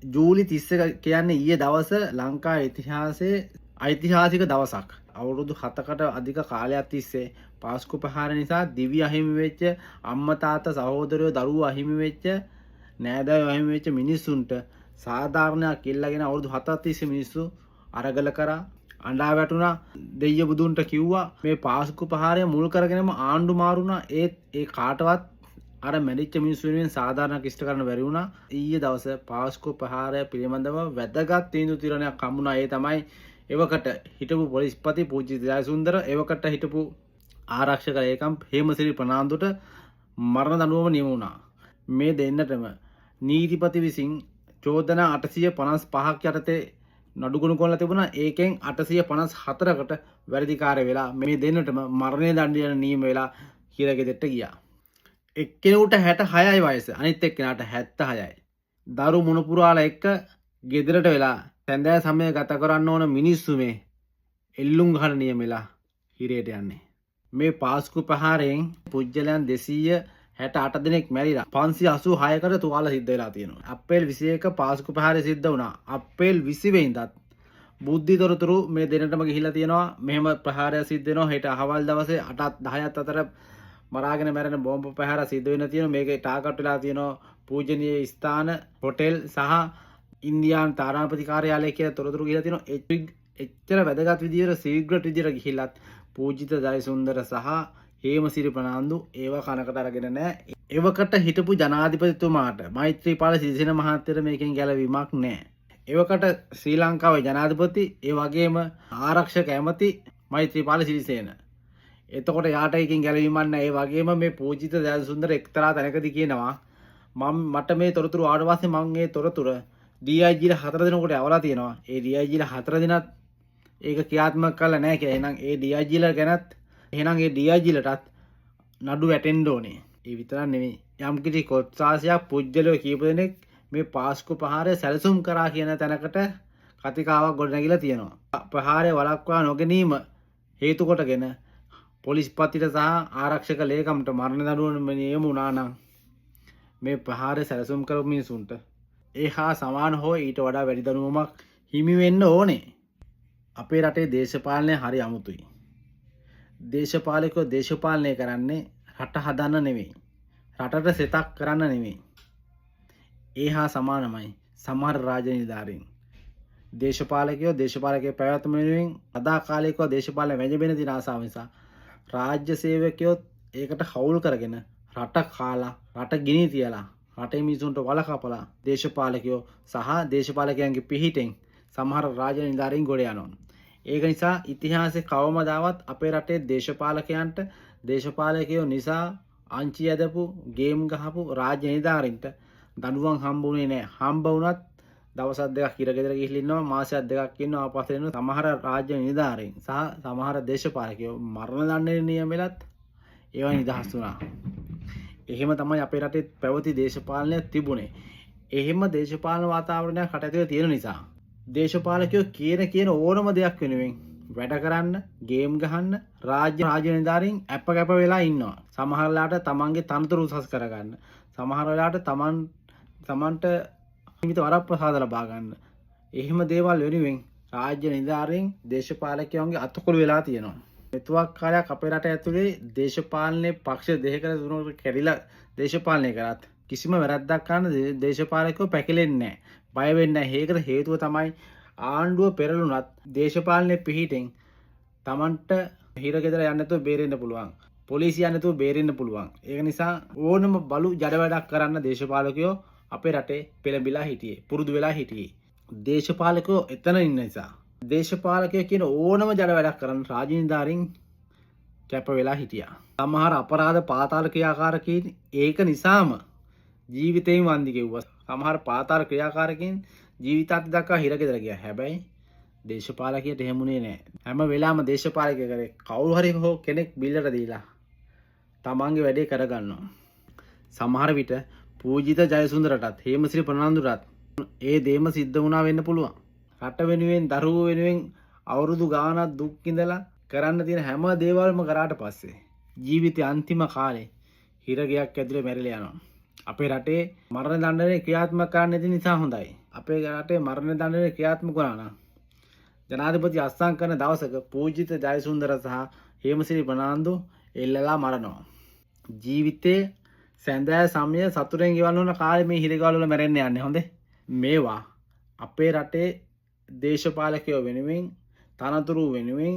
ජූලි 30 කියන්නේ ඊයේ දවස ලංකා ඉතිහාසයේ ඓතිහාසික දවසක්. අවුරුදු 7කට අධික කාලයක් තිස්සේ පාස්කු ප්‍රහාර නිසා දිවි අහිමි වෙච්ච අම්මා තාත්තා සහෝදරයෝ දරුවෝ අහිමි වෙච්ච නෑදෑයෝ අහිමි වෙච්ච මිනිස්සුන්ට සාධාරණයක් ඉල්ලගෙන අවුරුදු 7ක් තිස්සේ මිනිස්සු අරගල කරා අඬා වැටුණා දෙයිය බුදුන්ට කිව්වා මේ පාස්කු ප්‍රහාරය මුල් කරගෙනම ආණ්ඩු මාරුණා ඒ කාටවත් අර මැරිච්ච මිනිස්සු වෙනුවෙන් සාධාරණයක් ඉෂ්ට කරන්න බැරි වුණා. ඊයේ දවසේ පාස්කු ප්‍රහාරය පිළිබඳව වැදගත් තීන්දුව తీරණයක් හම්බුණා. ඒ තමයි එවකට හිටපු පොලිස්පති පූජ්‍ය ජයසුන්දර එවකට හිටපු ආරක්ෂක ලේකම් හේමසිරි ප්‍රනාන්දුට මරණ දඬුවම නියම වුණා. මේ දෙන්නටම නීතිපති විසින් චෝදනා 855ක් යටතේ නඩුගුණ කරලා තිබුණා. ඒකෙන් 854කට වැරදිකාරය වෙලා මේ දෙන්නටම මරණය දඬුවම නියම වෙලා කියලා ගෙදරට ගියා. එක්කෙනෙකුට 66යි වයස, අනිත් එක්කෙනාට 76යි. දරු මුණුපුරාලා එක්ක ගෙදරට වෙලා සැඳෑ සමය ගත කරන්න ඕන මිනිස්සු මේ එල්ලුම් ගහන නියමෙලා හිරේට යන්නේ. මේ පාස්කු ප්‍රහාරයෙන් පුජ්‍යලයන් 268 දෙනෙක් මැරිලා 586කට තුවාල සිද්ධ වෙලා තියෙනවා. අප්‍රේල් 21 පාස්කු ප්‍රහාරය සිද්ධ වුණා. අප්‍රේල් 20 වෙනිදාත් බුද්ධි තොරතුරු මේ දෙනටම ගිහිලා තියෙනවා. මෙහෙම ප්‍රහාරය සිද්ධ වෙනවා. හෙට අහවල් දවසේ 8ත් 10ත් අතර මරාගෙන මැරෙන බෝම්බ ප්‍රහාර සිද්ධ වෙන තියෙනවා. මේකේ ටාගට් වෙලා තියෙනවා පූජනීය ස්ථාන, හොටෙල් සහ ඉන්දියානු තාරාපති කාර්යාලය කියලා තොරතුරු ගිහිලා තියෙනවා. එච්චර වැදගත් විදියට සීග්‍රට් විදියට ගිහිල්ලත් පූජිත ජයසුන්දර සහ හේමසිරි ප්‍රනාන්දු ඒව කනකට අරගෙන නැහැ. එවකට හිටපු ජනාධිපතිතුමාට මෛත්‍රීපාල සිරිසේන මහත්තයට මේකෙන් ගැලවීමක් නැහැ. එවකට ශ්‍රී ලංකාවේ ජනාධිපති ඒ වගේම ආරක්ෂක ඇමති මෛත්‍රීපාල සිරිසේන. එතකොට යාට එකකින් ගැලවීමක් නැහැ. ඒ වගේම මේ පූජිත ජයසුන්දර එක්තරා තැනකදී කියනවා මට මේ තොරතුරු ආවට පස්සේ මම මේ තොරතුරු DIG ලා 4 දිනකට යවලා තියෙනවා. ඒ DIG ලා 4 දිනත් ඒක ක්‍රියාත්මක කරලා නැහැ කියලා. එහෙනම් ඒ DIG ලා ගැනත් එහෙනම් ඒ DIG ලටත් නඩු වැටෙන්න ඕනේ. ඒ විතරක් නෙමෙයි. යම් කිසි කොත්සාසයක් පුජ්‍යලෝ කීප දෙනෙක් මේ පාස්කු ප්‍රහාරය සැලසුම් කරා කියන තැනකට කතිකාවක් ගොඩනැගිලා තියෙනවා. ප්‍රහාරය වළක්වා නොගැනීම හේතු කොටගෙන පොලිස්පතිට සහ ආරක්ෂක ලේකම්ට මරණ දඬුවම නියම වුණා නම් මේ ප්‍රහාරය සැලසුම් කරපු මිනිසුන්ට ඒ හා සමාන හෝ ඊට වඩා වැඩි දඬුවමක් හිමි වෙන්න ඕනේ. අපේ රටේ දේශපාලනය හරි අමුතුයි. දේශපාලකයෝ දේශපාලනය කරන්නේ රට හදන්න නෙවෙයි. රටට සෙතක් කරන්න නෙවෙයි. ඒ හා සමානමයි සමහර රාජනීතිඥයින්. දේශපාලකයෝ දේශපාලකයේ පැවැත්ම වෙනුවෙන් අදාකාලිකව දේශපාලන වැජඹෙන දින ආසාව නිසා රාජ්‍ය සේවකයෝ ඒකට හවුල් කරගෙන රට කාලා රට ගිනි තියලා රටේ මිනිසුන්ට වල කපලා දේශපාලකයෝ සහ දේශපාලකයන්ගේ පිහිටෙන් සමහර රාජනීතිඥයින් ගොඩ යනවා. ඒක නිසා ඉතිහාසයේ කවමදාවත් අපේ රටේ දේශපාලකයන්ට දේශපාලකයෝ නිසා අංචි යදපු ගේම් ගහපු රාජනීතිඥයින්ට දඬුවම් හම්බුනේ නැහැ. හම්බ වුණත් දවස් දෙකක් ඉරගෙදර ගිහිල්ලා ඉන්නවා, මාසයක් දෙකක් ඉන්නවා, ආපස්සට එනවා. සමහර රාජනීතිඥයින් සහ සමහර දේශපාලකයෝ මරණ දඬුවම් නියමෙලත් ඒවා නිදහස් වුණා. එහෙම තමයි අපේ රටේ පැවති දේශපාලනය තිබුණේ. එහෙම දේශපාලන වාතාවරණයක් රට ඇතුලේ තියෙන නිසා දේශපාලකයෝ කියන ඕනම දෙයක් වෙනුවෙන් වැඩ කරන්න, ගේම් ගහන්න රාජනීතිඥයින් අප කැප වෙලා ඉන්නවා. සමහර වෙලාවට තමන්ගේ තනතුරු උසස් කරගන්න, සමහර වෙලාවට තමන්ට හිමිත වරප්‍රසාද ලබා ගන්න. එහෙම දේවල් වෙනුවෙන් රාජනීතිඥයින් දේශපාලකයන්ගේ අතකොළු වෙලා තියෙනවා. මෙතුවක් කාලයක් අපේ රට ඇතුලේ දේශපාලනයේ පක්ෂ දෙකකට තුනකට කැඩිලා දේශපාලනය කරත් කිසිම වැරද්දක් කරන්න දේශපාලකයෝ පැකිලෙන්නේ නැහැ. බය වෙන්නේ නැහැ. ඒකට හේතුව තමයි ආණ්ඩුව පෙරළුණත් දේශපාලනයේ පිහිටෙන් Tamanට හිරගෙදර යන්න නැතුව බේරෙන්න පුළුවන්. පොලිසිය යන්න නැතුව බේරෙන්න පුළුවන්. ඒක නිසා ඕනම බලු ජඩ වැඩක් කරන්න දේශපාලකයෝ අපේ රටේ පෙළඹිලා හිටියේ. පුරුදු වෙලා හිටියේ. දේශපාලකයෝ එතන ඉන්න නිසා දේශපාලකයෝ කියන ඕනම ජඩ වැඩක් කරන්න රාජනීතිඥයින් කැප වෙලා හිටියා. සමහර අපරාධ පාතාල ක්‍රියාකාරකීන් ඒක නිසාම ජීවිතේම වන්දි ගෙව්වා. සමහර පාතාල ක්‍රියාකාරකීන් ජීවිතාන්ත දක්වා හිරගෙදර ගියා. හැබැයි දේශපාලකයට එහෙමුනේ නැහැ. හැම වෙලාවම දේශපාලකය කරේ කවුරු හරි හෝ කෙනෙක් බිල්ලට දීලා තමන්ගේ වැඩේ කරගන්නවා. සමහර විට පූජිත ජයසුන්දරටත් හේමසිරි ප්‍රනාන්දුටත් ඒ දේම සිද්ධ වුණා වෙන්න පුළුවන්. රට වෙනුවෙන් දරුවෝ වෙනුවෙන් අවුරුදු ගාණක් දුක් විඳලා කරන්න තියෙන හැම දේවල්ම කරාට පස්සේ ජීවිතේ අන්තිම කාලේ හිරගයක් ඇතුලේ මැරිලා යනවා. අපේ රටේ මරණ දඬුවම ක්‍රියාත්මක කරන්න නැති නිසා හොඳයි. අපේ රටේ මරණ දඬුවම ක්‍රියාත්මක වුණා නම් ජනාධිපති අත්සන් කරන දවසක පූජිත ජයසුන්දර සහ හේමසිරි ප්‍රනාන්දු එල්ලලා මරනවා. ජීවිතේ සැඳෑ සමය සතුරෙන් ගෙවන්න ඕන කාලේ මේ හිරගවල වල මැරෙන්න යන්නේ. හොඳේ. මේවා අපේ රටේ දේශපාලකයෝ වෙනුවෙන් තනතුරු වෙනුවෙන්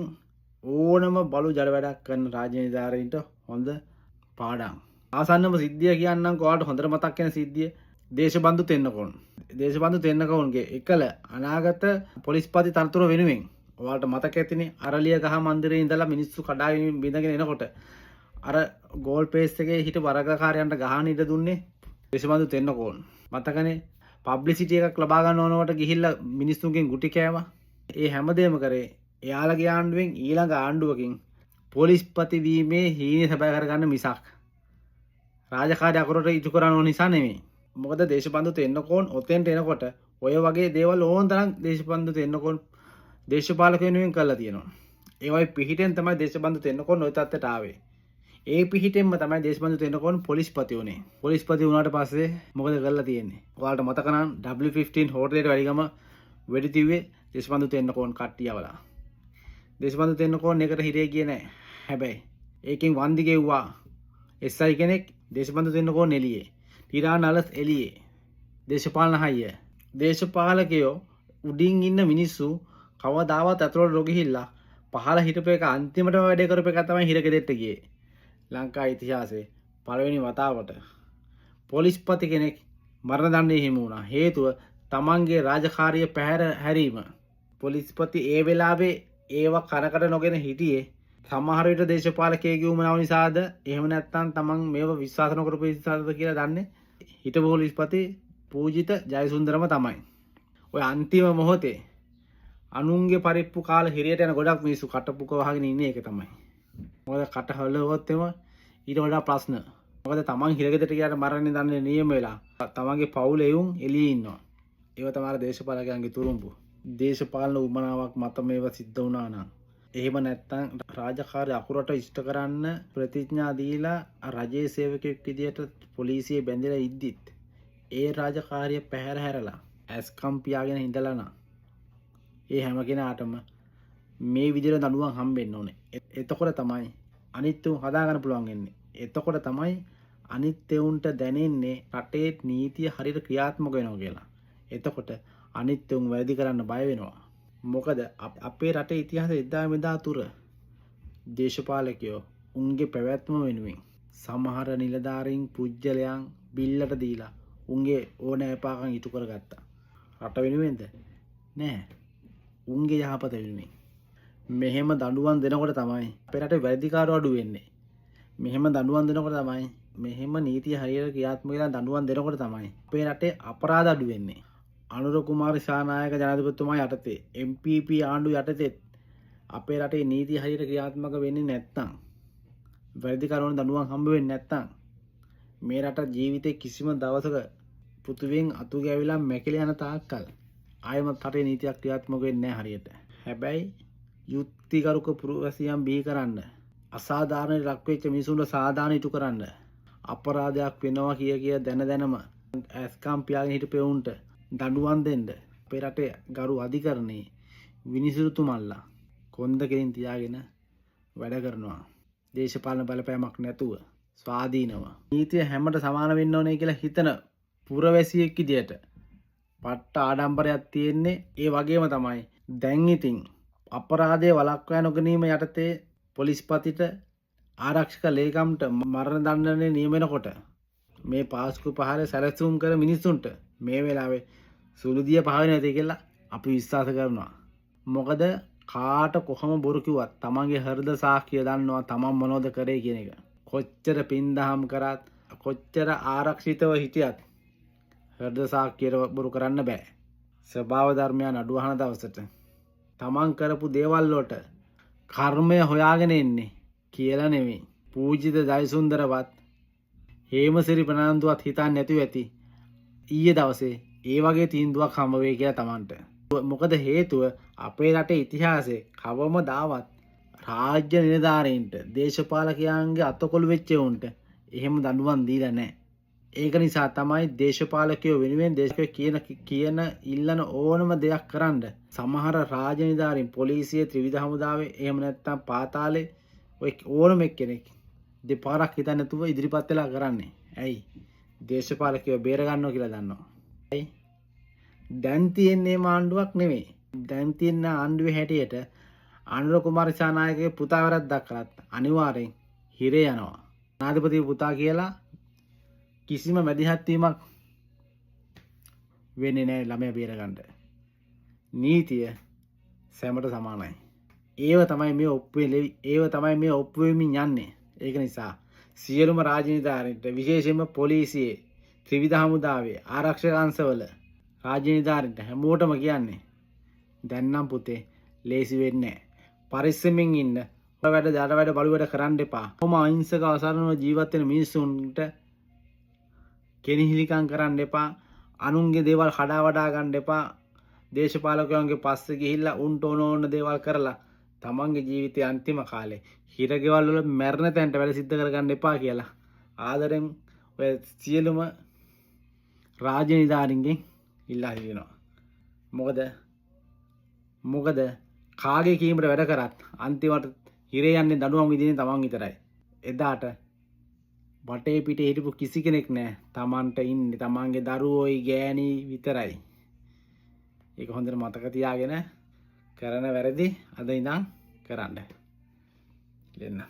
ඕනම බලු ජල වැඩක් කරන රාජනීතිඥයින්ට හොඳ පාඩම්. ආසන්නම සිද්ධිය කියන්නම් ඔයාලට හොඳට මතක් වෙන සිද්ධිය දේශබන්දු තෙන්නකෝන්. දේශබන්දු තෙන්නකෝන්ගේ එකල අනාගත පොලිස්පති තනතුර වෙනුවෙන් ඔයාලට මතක ඇතිනේ අරලිය ගහ මන්දිරේ ඉඳලා මිනිස්සු කඩාගෙන බිඳගෙන එනකොට අර ගෝල් පේස් එකේ හිට වරගකාරයන්ට ගහන ඉඩ දුන්නේ දේශබන්දු තෙන්නකෝන්. මතකනේ පබ්ලිසිටි එකක් ලබා ගන්න ඕනවට ගිහිල්ලා මිනිස්සුන්ගෙන් ගුටි කෑවා. ඒ හැමදේම කරේ එයාලගේ ආණ්ඩුවෙන් ඊළඟ ආණ්ඩුවකින් පොලිස්පති වීමේ හීනේ සැබෑ කරගන්න මිසක් රාජකාරී අකුරට ඉටු කරන නිසා නෙමෙයි. මොකද දේශබන්දු තෙන්නකෝන් ඔතෙන්ට එනකොට ඔය වගේ දේවල් ඕන තරම් දේශබන්දු තෙන්නකෝන් දේශපාලක වෙනුවෙන් කරලා තියෙනවා. ඒ වගේ පිහිටෙන් තමයි දේශබන්දු තෙන්නකෝන් ওই තත්ත්වයට ආවේ. ඒ පිහිටෙන්ම තමයි දේශබන්දු තෙන්නකෝන් පොලිස්පති වුණේ. පොලිස්පති වුණාට පස්සේ මොකද කරලා තියෙන්නේ? ඔයාලට මතක නම් W15 හෝටලේට වැඩිගම වෙඩි තිව්වේ දේශබන්දු තෙන්නකෝන් කට්ටියවලා. දේශබන්දු තෙන්නකෝන් එකට හිරේ ගියේ නැහැ. හැබැයි ඒකෙන් වන්දි ගෙව්වා. SI කෙනෙක් දේශබන්දු තෙන්නකෝන් එළියේ. ටිරානලස් එළියේ. දේශපාලන හයිය. දේශපාලකයෝ උඩින් ඉන්න මිනිස්සු කවදාවත් අතලොට රොගිහිල්ලා පහළ හිටපු එක අන්තිමටම වැඩේ කරපු එක තමයි හිරගෙදෙට්ට ගියේ. ලංකා ඉතිහාසයේ පළවෙනි වතාවට පොලිස්පති කෙනෙක් මරණ දඬුවම හිමි වුණා. හේතුව තමන්ගේ රාජකාරිය පැහැර හැරීම. පොලිස්පති ඒ වෙලාවේ ඒව කරකට නොගෙන හිටියේ සමහර විට දේශපාලකයෙකුගේ උමනාව නිසාද එහෙම නැත්නම් තමන් මේව විශ්වාස නොකරපු නිසාද කියලා දන්නේ හිටපු පොලිස්පති පූජිත ජයසුන්දරම තමයි. ඔය අන්තිම මොහොතේ අනුන්ගේ පරිප්පු කාල හිරියට යන ගොඩක් මිනිස්සු කටපුක වහගෙන ඉන්නේ ඒක තමයි. මොකද කට හලවුවොත් එම ඊට වඩා ප්‍රශ්න. මොකද තමන් හිරගෙදරට ගියාට මරන්නේ දන්නේ නියම වෙලා. තමන්ගේ පවුලේ උන් එළියේ ඉන්නවා. ඒව තමයි දේශපාලකයන්ගේ තුරුම්පු. දේශපාලන උමනාවක් මත මේව සිද්ධ වුණා නම් එහෙම නැත්නම් රාජකාරී අකුරට ඉෂ්ට කරන්න ප්‍රතිඥා දීලා රජයේ සේවකයෙක් විදියට පොලිසියේ බැඳලා ඉද්දිත් ඒ රාජකාරිය පැහැර හැරලා ඇස්කම් පියාගෙන ඉඳලා නම් ඒ හැම කෙනාටම මේ විදිහට දඬුවම් හම්බෙන්න ඕනේ. එතකොට තමයි අනිත් උන් හදාගන්න පුළුවන් වෙන්නේ. එතකොට තමයි අනිත් උන්ට දැනෙන්නේ රටේ නීතිය හරියට ක්‍රියාත්මක වෙනවා කියලා. එතකොට අනිත් උන් වැඩි කරන්න බය වෙනවා. මොකද අපේ රටේ ඉතිහාසය එදා මෙදා තුර දේශපාලකයෝ උන්ගේ පැවැත්ම වෙනුවෙන් සමහර නිලධාරීන් පුජ්‍යලයන් බිල්ලට දීලා උන්ගේ ඕනෑපාකම් ඉටු කරගත්තා. රට වෙනුවෙන්ද? නෑ. උන්ගේ යහපත වෙනුවෙන්. මෙහෙම දඬුවම් දෙනකොට තමයි අපේ රටේ වැඩිකාරෝ අඩු වෙන්නේ. මෙහෙම දඬුවම් දෙනකොට තමයි මෙහෙම නීතිය හරියට ක්‍රියාත්මක වෙලා දඬුවම් දෙනකොට තමයි අපේ රටේ අපරාධ අඩු වෙන්නේ. අනුර කුමාර ශානායක ජනාධිපතිතුමා යටතේ MPP ආණ්ඩුව යටතේ අපේ රටේ නීතිය හරියට ක්‍රියාත්මක වෙන්නේ නැත්නම් වැඩිකාරෝන් දඬුවම් හම්බ වෙන්නේ නැත්නම් මේ රට ජීවිතේ කිසිම දවසක පෘථුවියෙන් අතු ගෑවිලා මැකිලා යන තාක්කල් ආයමත් රටේ නීතියක් ක්‍රියාත්මක වෙන්නේ නැහැ හරියට. හැබැයි යුක්තිකරුක පුරවැසියන් බිහි කරන්න අසාධාරණ ලක් වෙච්ච මිනිසුන්ට සාධාරණ ඉටු කරන්න අපරාධයක් වෙනවා කිය දැන දැනම ඇස්කම් පියාගෙන හිටපෙවුන්ට දඬුවම් දෙන්න අපේ රටේ ගරු අධිකරණයේ විනිසුරුතුමල්ලා කොන්ද කෙලින් තියාගෙන වැඩ කරනවා. දේශපාලන බලපෑමක් නැතුව ස්වාධීනව නීතිය හැමට සමාන වෙන්න ඕනේ කියලා හිතන පුරවැසියෙක් විදියට පට්ට ආඩම්බරයක් තියෙන්නේ. ඒ වගේම තමයි දැන් ඉතින් අපරාධයේ වළක්වා නොගැනීම යටතේ පොලිස්පතිට ආරක්ෂක ලේකම්ට මරණ දඬුවමේ නියමනකොට මේ පාස්කු පහරේ සැලසුම් කර මිනිසුන්ට මේ වෙලාවේ සුළුදිය පහවෙ නැති කියලා අපි විශ්වාස කරනවා. මොකද කාට කොහොම බොරු කිව්වත් තමන්ගේ හෘද සාක්ෂිය දන්නවා තමන් මොනවද කරේ කියන එක. කොච්චර පින්දහම් කරත් කොච්චර ආරක්ෂිතව හිටියත් හෘද සාක්ෂියට බොරු කරන්න බෑ. ස්වභාව ධර්මයන් අඩුවහන දවසට තමන් කරපු දේවල් වලට කර්මය හොයාගෙන එන්නේ කියලා නෙමෙයි. පූජිත ජයසුන්දරවත් හේමසිරි ප්‍රනාන්දුවත් හිතන්නේ නැතුව ඇති ඊයේ දවසේ ඒ වගේ තීන්දුවක් හම්බ වෙයි කියලා තමන්ට. මොකද හේතුව අපේ රටේ ඉතිහාසයේ කවමදාවත් රාජ්‍ය නිලධාරීන්ට දේශපාලකයන්ගේ අතකොළු වෙච්ච උන්ට එහෙම දඬුවම් දීලා නැහැ. ඒක නිසා තමයි දේශපාලකයෝ වෙනුවෙන් දේශපාලකයෝ කියන ඉල්ලන ඕනම දෙයක් කරන්න සමහර රාජනිලධාරීන් පොලිසිය ත්‍රිවිධ හමුදාවේ එහෙම නැත්නම් පාතාලේ ඔය ඕනම එක්කෙනෙක් දෙපාරක් හිතන්නේ නැතුව ඉදිරිපත් වෙලා කරන්නේ. ඇයි? දේශපාලකයෝ බේර ගන්නවා කියලා දන්නවා. ඇයි? දැන් තියෙන්නේ ආණ්ඩුවක් නෙමෙයි. දැන් තියෙන ආණ්ඩුවේ හැටියට අනුර කුමාර දිසානායකගේ පුතා වැරද්දක් කළත් අනිවාර්යෙන් හිරේ යනවා. නාධිපති පුතා කියලා කිසිම මැදිහත් වීමක් වෙන්නේ නැහැ ළමයා බේරගන්න. නීතිය සෑමට සමානයි. ඒව තමයි මේ ඔප්පු වෙමින් යන්නේ. ඒක නිසා සියලුම රාජනිලධාරීන්ට විශේෂයෙන්ම පොලිසියේ ත්‍රිවිධ හමුදාවේ ආරක්ෂක අංශවල රාජනිලධාරීන්ට හැමෝටම කියන්නේ දැන් නම් පුතේ ලේසි වෙන්නේ නැහැ. පරිස්සමින් ඉන්න. වැඩ බලු වැඩ කරන්න එපා. කොහොම අහිංසක අසරණව ජීවත් වෙන මිනිස්සුන්ට කෙනිහිලිකම් කරන්න එපා. අනුන්ගේ දේවල් කඩා වඩා ගන්න එපා. දේශපාලකයන්ගේ පස්සේ ගිහිල්ලා උන්ට ඕන දේවල් කරලා තමන්ගේ ජීවිතයේ අන්තිම කාලේ හිරගෙවල් වල මැරෙන තැනට වැඩ සිද්ධ කරගන්න එපා කියලා ආදරෙන් ඔය සියලුම රාජනිලධාරීන්ගෙන් ඉල්ලා හිටිනවා. මොකද කාගේ කීමට වැඩ කරත් අන්තිමට හිරේ යන්නේ දඬුවම් විදිනේ තමන් විතරයි. එදාට වටේ පිටේ හිටපු කිසි කෙනෙක් නැහැ. තමන්ට ඉන්නේ තමන්ගේ දරුවෝයි ගෑණි විතරයි. ඒක හොඳට මතක තියාගෙන කරන වැරදි අද ඉඳන් කරන්න. දෙන්න.